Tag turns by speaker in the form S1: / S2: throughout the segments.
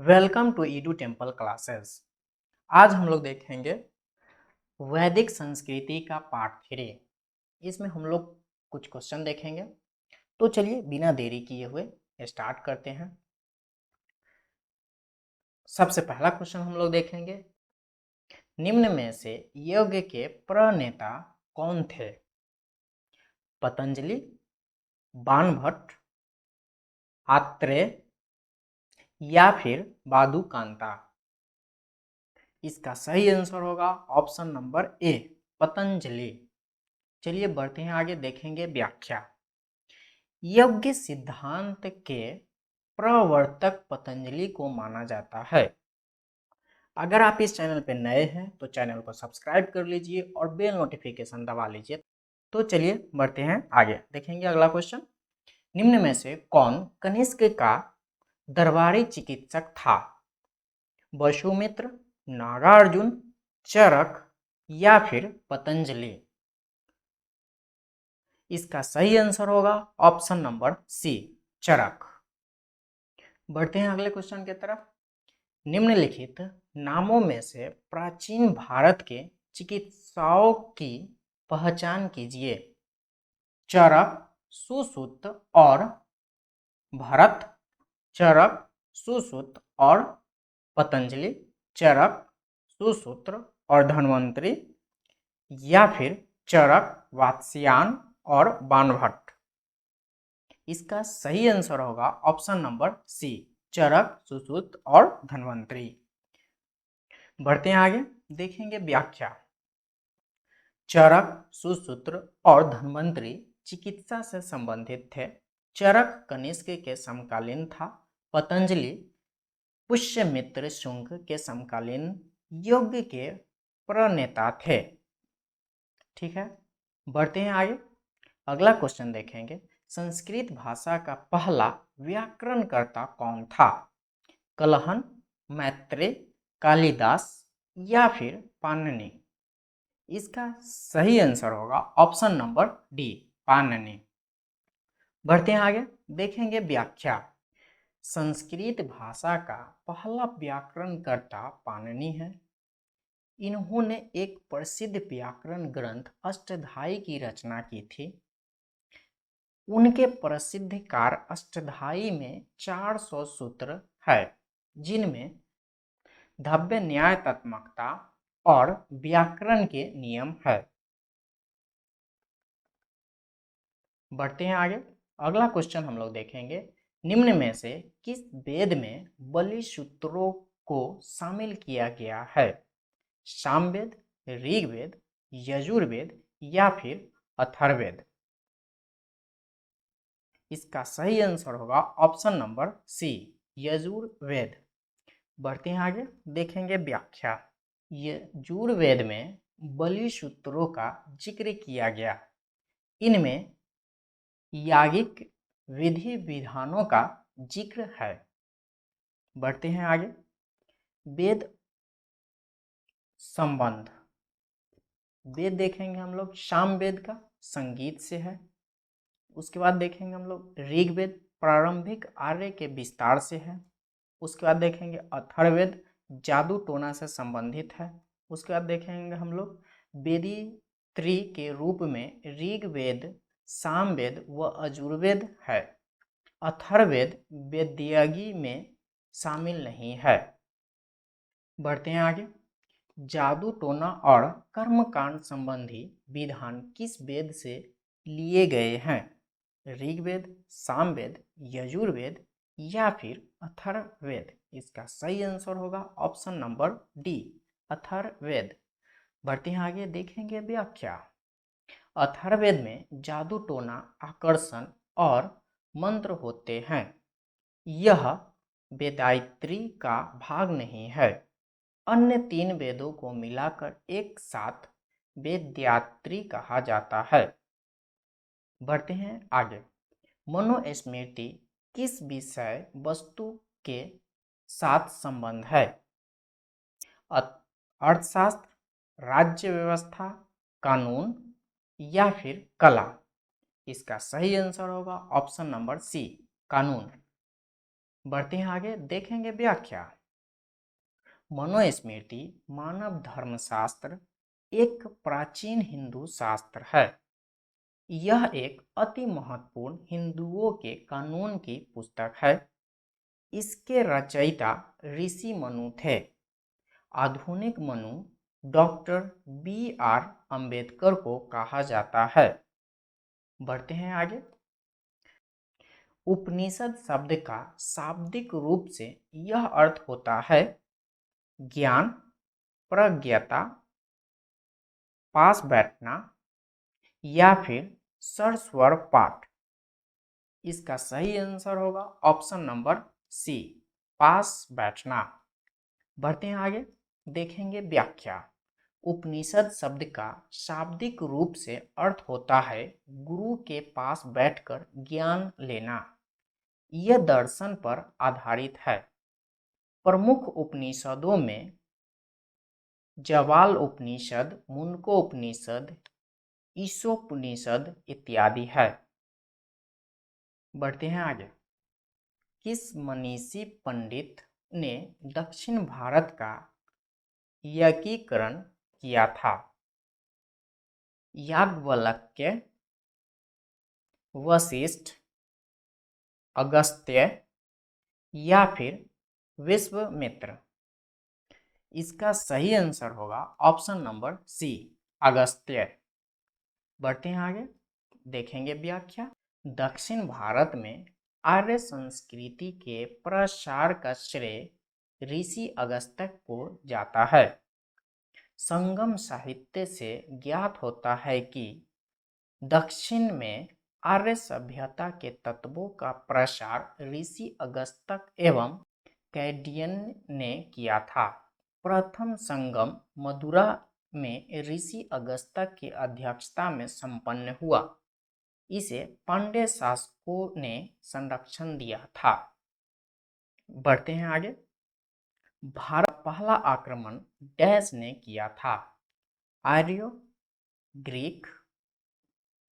S1: Welcome to Edu Temple classes. आज हम लोग देखेंगे वैदिक संस्कृति का पार्ट 3। इसमें हम लोग कुछ क्वेश्चन देखेंगे। तो चलिए बिना देरी किए हुए स्टार्ट करते हैं। सबसे पहला क्वेश्चन हम लोग देखेंगे, निम्न में से यज्ञ के प्रणेता कौन थे? पतंजलि, बाणभट्ट, आत्रेय या फिर बादुकांता? इसका सही आंसर होगा ऑप्शन नंबर ए, पतंजलि। चलिए बढ़ते हैं आगे, देखेंगे व्याख्या। यज्ञ सिद्धांत के प्रवर्तक पतंजलि को माना जाता है। अगर आप इस चैनल पर नए हैं तो चैनल को सब्सक्राइब कर लीजिए और बेल नोटिफिकेशन दबा लीजिए। तो चलिए बढ़ते हैं आगे, देखेंगे अगला क्वेश्चन। निम्न में से कौन कनिष्क का दरबारी चिकित्सक था? वसुमित्र, नागार्जुन, चरक या फिर पतंजलि? इसका सही आंसर होगा ऑप्शन नंबर सी, चरक। बढ़ते हैं अगले क्वेश्चन की तरफ। निम्नलिखित नामों में से प्राचीन भारत के चिकित्साओं की पहचान कीजिए। चरक, सुश्रुत और भरत, चरक, सुश्रुत और पतंजलि, चरक, सुश्रुत और धन्वंतरी या फिर चरक, वात्स्यायन और बाणभट्ट? इसका सही आंसर होगा ऑप्शन नंबर सी, चरक, सुश्रुत और धन्वंतरी। बढ़ते हैं आगे, देखेंगे व्याख्या। चरक, सुश्रुत और धन्वंतरी चिकित्सा से संबंधित थे। चरक कनिष्क के समकालीन था। पतंजलि पुष्यमित्र शुंग के समकालीन यज्ञ के प्रणेता थे। ठीक है, बढ़ते हैं आगे, अगला क्वेश्चन देखेंगे। संस्कृत भाषा का पहला व्याकरणकर्ता कौन था? कलहन, मैत्रेय, कालिदास या फिर पाणिनि? इसका सही आंसर होगा ऑप्शन नंबर डी, पाणिनि। बढ़ते हैं आगे, देखेंगे व्याख्या। संस्कृत भाषा का पहला व्याकरणकर्ता पाणिनि है। इन्होंने एक प्रसिद्ध व्याकरण ग्रंथ अष्टधाई की रचना की थी। उनके प्रसिद्ध कार्य अष्टधाई में 400 सूत्र है, जिनमें धव्य न्यायात्मकता और व्याकरण के नियम है। बढ़ते हैं आगे, अगला क्वेश्चन हम लोग देखेंगे। निम्न में से किस वेद में बलि सूत्रों को शामिल किया गया है? सामवेद, ऋग्वेद, यजुर्वेद या फिर अथर्ववेद? इसका सही आंसर होगा ऑप्शन नंबर सी, यजुर्वेद। बढ़ते हैं आगे, देखेंगे व्याख्या। यजुर्वेद में बलि सूत्रों का जिक्र किया गया। इनमें यागिक विधि विधानों का जिक्र है। बढ़ते हैं आगे, वेद संबंध। वेद देखेंगे हम लोग, सामवेद का संगीत से है। उसके बाद देखेंगे हम लोग ऋग्वेद, प्रारंभिक आर्य के विस्तार से है। उसके बाद देखेंगे अथर्ववेद, जादू टोना से संबंधित है। उसके बाद देखेंगे हम लोग वेदी त्री के रूप में ऋग्वेद, सामवेद व यजुर्वेद है। अथर्ववेद वेदयागी में शामिल नहीं है। बढ़ते हैं आगे, जादू टोना और कर्मकांड संबंधी विधान किस वेद से लिए गए हैं? ऋग्वेद, सामवेद, यजुर्वेद या फिर अथर्ववेद? इसका सही आंसर होगा ऑप्शन नंबर डी, अथर्ववेद। बढ़ते हैं आगे, देखेंगे व्याख्या। अथर्ववेद में जादू टोना, आकर्षण और मंत्र होते हैं। यह वेदायत्री का भाग नहीं है। अन्य 3 वेदों को मिलाकर एक साथ वेदयात्री कहा जाता है। बढ़ते हैं आगे, मनुस्मृति किस विषय वस्तु के साथ संबंध है? अर्थशास्त्र, राज्य व्यवस्था, कानून या फिर कला? इसका सही आंसर होगा ऑप्शन नंबर सी, कानून। बढ़ते हैं आगे, देखेंगे व्याख्या। मनुस्मृति मानव धर्मशास्त्र एक प्राचीन हिंदू शास्त्र है। यह एक अति महत्वपूर्ण हिंदुओं के कानून की पुस्तक है। इसके रचयिता ऋषि मनु थे। आधुनिक मनु डॉक्टर B.R. अंबेडकर को कहा जाता है। बढ़ते हैं आगे। उपनिषद शब्द का शाब्दिक रूप से यह अर्थ होता है ज्ञान, प्रज्ञता, पास बैठना या फिर सरस्वर पाठ। इसका सही आंसर होगा ऑप्शन नंबर सी, पास बैठना। बढ़ते हैं आगे, देखेंगे व्याख्या। उपनिषद शब्द का शाब्दिक रूप से अर्थ होता है गुरु के पास बैठकर ज्ञान लेना। यह दर्शन पर आधारित है। प्रमुख उपनिषदों में जवाल उपनिषद, मुंडको उपनिषद, ईशोपनिषद इत्यादि है। बढ़ते हैं आगे। किस मनीषी पंडित ने दक्षिण भारत का एकीकरण किया था? याज्ञवल्क्य, वशिष्ठ, अगस्त्य या फिर विश्वामित्र। इसका सही आंसर होगा ऑप्शन नंबर सी, अगस्त्य। बढ़ते हैं आगे, देखेंगे व्याख्या। दक्षिण भारत में आर्य संस्कृति के प्रसार का श्रेय ऋषि अगस्त्य को जाता है। संगम साहित्य से ज्ञात होता है कि दक्षिण में आर्य सभ्यता के तत्वों का प्रसार ऋषि अगस्त्य एवं कैडियन ने किया था। प्रथम संगम मदुरा में ऋषि अगस्त्य की अध्यक्षता में संपन्न हुआ। इसे पांड्य शासकों ने संरक्षण दिया था। बढ़ते हैं आगे। भारत पहला आक्रमण डैश ने किया था? आर्यो, ग्रीक,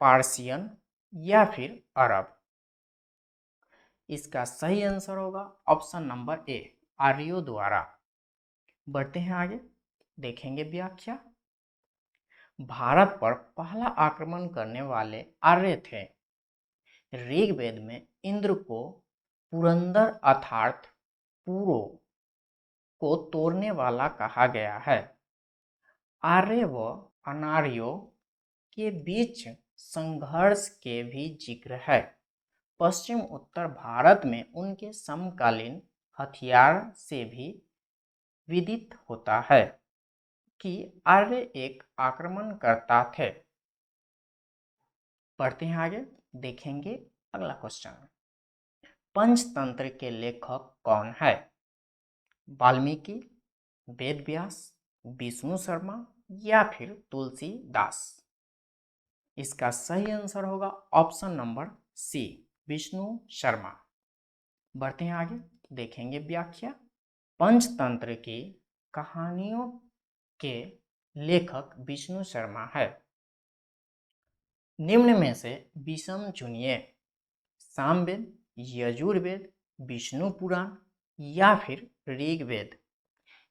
S1: पार्सियन या फिर अरब। इसका सही आंसर होगा ऑप्शन नंबर ए, आर्यो द्वारा। बढ़ते हैं आगे, देखेंगे व्याख्या। भारत पर पहला आक्रमण करने वाले आर्य थे। ऋग्वेद में इंद्र को पुरंदर अर्थात पूरो को तोड़ने वाला कहा गया है। आर्य व अनार्यों के बीच संघर्ष के भी जिक्र है। पश्चिम उत्तर भारत में उनके समकालीन हथियार से भी विदित होता है कि आर्य एक आक्रमणकर्ता थे। पढ़ते हैं आगे, देखेंगे अगला क्वेश्चन। पंचतंत्र के लेखक कौन है? वाल्मीकि, वेद व्यास, विष्णु शर्मा या फिर तुलसीदास। इसका सही आंसर होगा option number C, Vishnu Sharma. बढ़ते हैं आगे, देखेंगे व्याख्या। पंचतंत्र की कहानियों के लेखक विष्णु शर्मा है। निम्न में से विषम चुनिए। सामवेद, यजुर्वेद, विष्णु पुराण या फिर ऋग्वेद।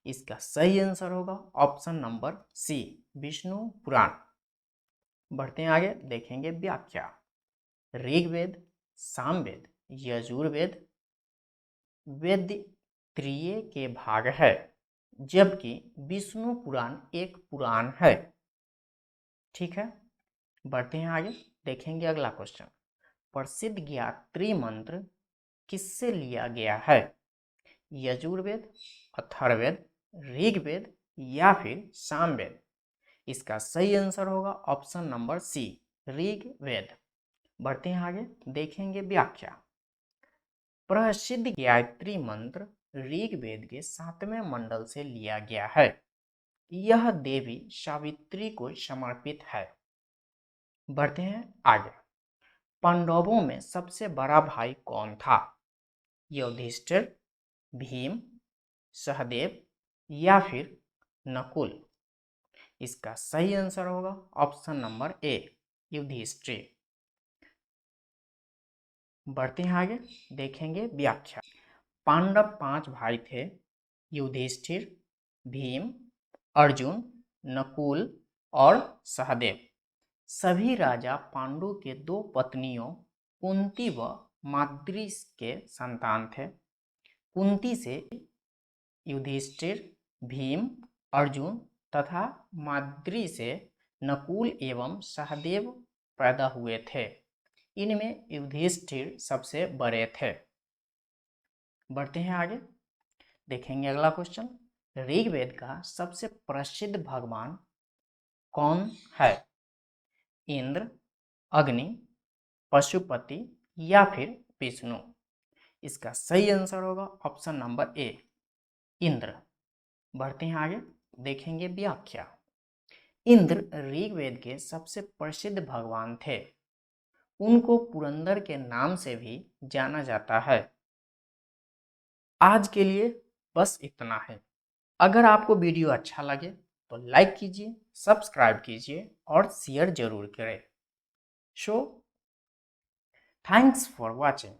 S1: इसका सही आंसर होगा ऑप्शन नंबर सी, विष्णु पुराण। बढ़ते हैं आगे, देखेंगे व्याख्या। ऋग्वेद, सामवेद, यजुर्वेद वेद त्रय के भाग है, जबकि विष्णु पुराण एक पुराण है। ठीक है, बढ़ते हैं आगे, देखेंगे अगला क्वेश्चन। प्रसिद्ध गायत्री मंत्र किससे लिया गया है? यजुर्वेद, अथर्ववेद, ऋग्वेद या फिर सामवेद। इसका सही आंसर होगा ऑप्शन नंबर सी, ऋग्वेद। बढ़ते हैं आगे, देखेंगे व्याख्या। प्रसिद्ध गायत्री मंत्र ऋग्वेद के 7वें मंडल से लिया गया है। यह देवी सावित्री को समर्पित है। बढ़ते हैं आगे। पांडवों में सबसे बड़ा भाई कौन था? युधिष्ठिर, भीम, सहदेव या फिर नकुल। इसका सही आंसर होगा ऑप्शन नंबर ए, युधिष्ठिर। बढ़ते हैं आगे, देखेंगे व्याख्या। पांडव 5 भाई थे, युधिष्ठिर, भीम, अर्जुन, नकुल और सहदेव। सभी राजा पांडु के 2 पत्नियों कुंती व माद्री के संतान थे। कुंती से युधिष्ठिर, भीम, अर्जुन तथा माद्री से नकुल एवं सहदेव पैदा हुए थे। इनमें युधिष्ठिर सबसे बड़े थे। बढ़ते हैं आगे, देखेंगे अगला क्वेश्चन। ऋग्वेद का सबसे प्रसिद्ध भगवान कौन है? इंद्र, अग्नि, पशुपति या फिर विष्णु? इसका सही आंसर होगा ऑप्शन नंबर ए, इंद्र। बढ़ते हैं आगे, देखेंगे व्याख्या। इंद्र ऋग्वेद के सबसे प्रसिद्ध भगवान थे। उनको पुरंदर के नाम से भी जाना जाता है। आज के लिए बस इतना है। अगर आपको वीडियो अच्छा लगे तो लाइक कीजिए, सब्सक्राइब कीजिए और शेयर जरूर करें। So thanks for watching.